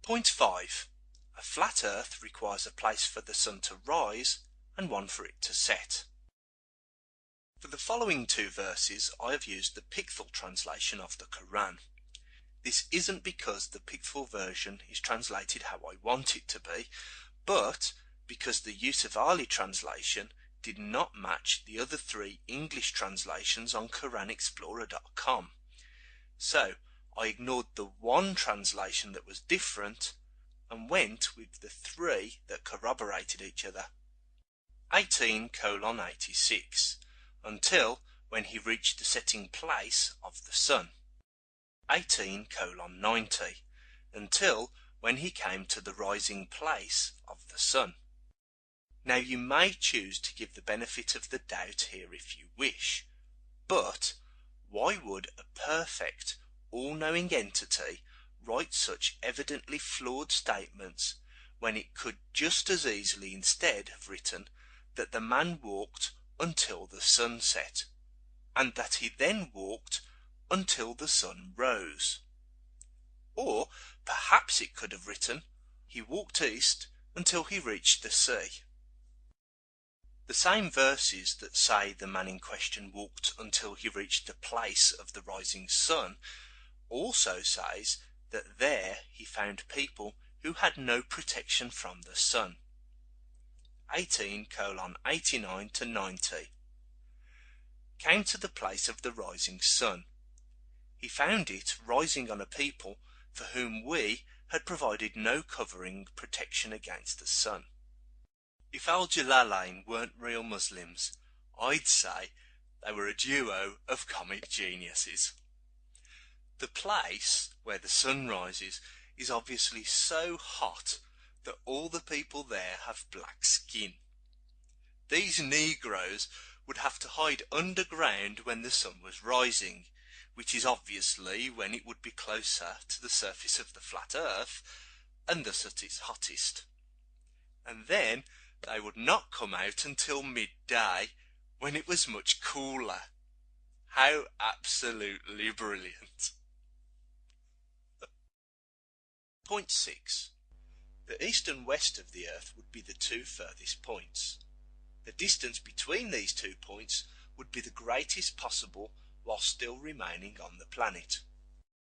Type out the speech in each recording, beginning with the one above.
Point 5. A flat earth requires a place for the sun to rise and one for it to set. For the following two verses I have used the Pictorial translation of the Quran. This isn't because the Pictorial version is translated how I want it to be, but because the Yusufali translation did not match the other three English translations on QuranExplorer.com. So I ignored the one translation that was different and went with the three that corroborated each other. 18:86, until when he reached the setting place of the sun. 18:90, until when he came to the rising place of the sun. Now you may choose to give the benefit of the doubt here if you wish, but why would a perfect, all-knowing entity write such evidently flawed statements when it could just as easily instead have written that the man walked until the sun set, and that he then walked until the sun rose? Or perhaps it could have written, he walked east until he reached the sea. The same verses that say the man in question walked until he reached the place of the rising sun also says that there he found people who had no protection from the sun. 18:89 to 90. Came to the place of the rising sun. He found it rising on a people for whom we had provided no covering protection against the sun. If Al-Jalalain weren't real Muslims, I'd say they were a duo of comic geniuses. The place where the sun rises is obviously so hot that all the people there have black skin. These Negroes would have to hide underground when the sun was rising, which is obviously when it would be closer to the surface of the flat earth and thus at its hottest. And then they would not come out until midday when it was much cooler. How absolutely brilliant. Point 6. The east and west of the earth would be the two furthest points. The distance between these 2 points would be the greatest possible while still remaining on the planet.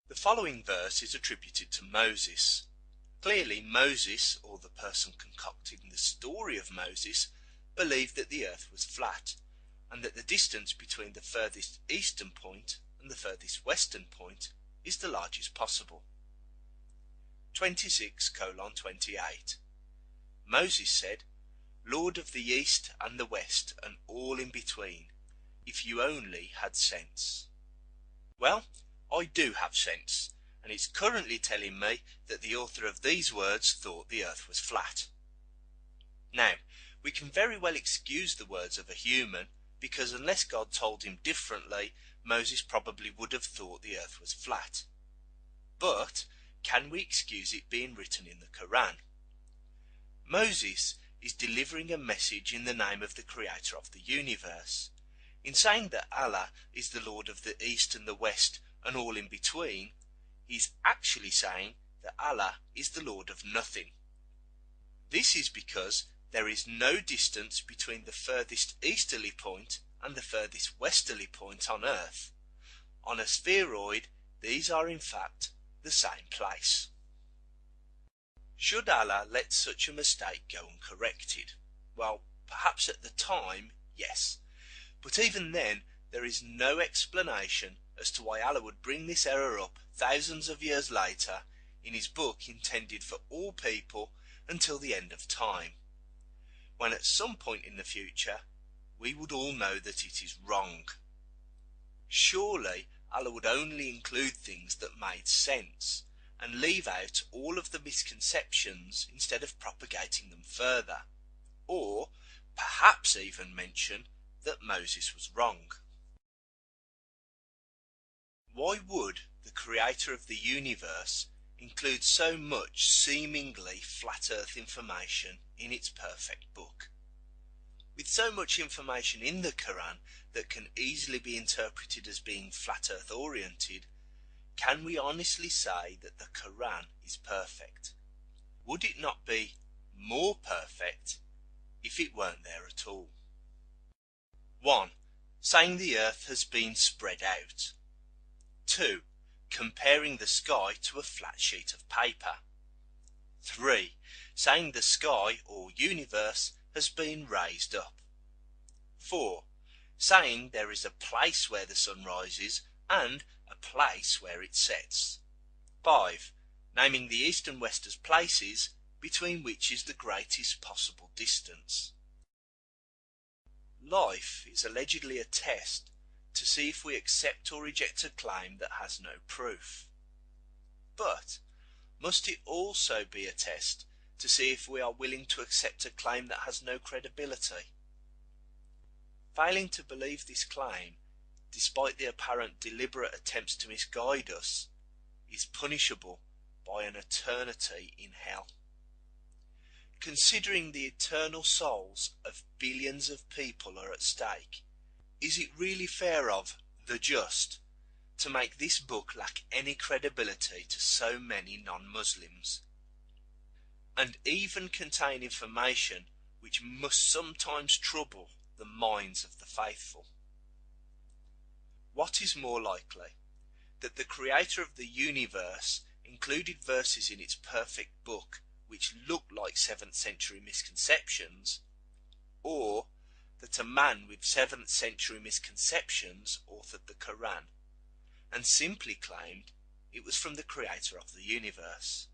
The following verse is attributed to Moses. Clearly Moses, or the person concocting the story of Moses, believed that the earth was flat, and that the distance between the furthest eastern point and the furthest western point is the largest possible. 26:28. Moses said, Lord of the east and the west and all in between, if you only had sense. Well, I do have sense, and it's currently telling me that the author of these words thought the earth was flat. Now, we can very well excuse the words of a human, because unless God told him differently, Moses probably would have thought the earth was flat. But can we excuse it being written in the Quran? Moses is delivering a message in the name of the creator of the universe. In saying that Allah is the Lord of the east and the west and all in between, he's actually saying that Allah is the Lord of nothing. This is because there is no distance between the furthest easterly point and the furthest westerly point on Earth. On a spheroid, these are in fact the same place. Should Allah let such a mistake go uncorrected? Well, perhaps at the time, yes. But even then, there is no explanation as to why Allah would bring this error up thousands of years later in his book intended for all people until the end of time, when at some point in the future we would all know that it is wrong. Surely Allah would only include things that made sense and leave out all of the misconceptions instead of propagating them further, or perhaps even mention that Moses was wrong. Why would the creator of the universe include so much seemingly flat earth information in its perfect book? With so much information in the Quran that can easily be interpreted as being flat earth oriented, can we honestly say that the Quran is perfect? would it not be more perfect if it weren't there at all? 1. Saying the earth has been spread out. 2. Comparing the sky to a flat sheet of paper. 3. Saying the sky or universe has been raised up. 4. Saying there is a place where the sun rises and a place where it sets. 5. Naming the east and west as places between which is the greatest possible distance. Life is allegedly a test to see if we accept or reject a claim that has no proof. But must it also be a test to see if we are willing to accept a claim that has no credibility? Failing to believe this claim, despite the apparent deliberate attempts to misguide us, is punishable by an eternity in hell. Considering the eternal souls of billions of people are at stake, is it really fair of the just to make this book lack any credibility to so many non-Muslims, and even contain information which must sometimes trouble the minds of the faithful? What is more likely, that the creator of the universe included verses in its perfect book which look like 7th century misconceptions, or that a man with 7th century misconceptions authored the Quran and simply claimed it was from the creator of the universe?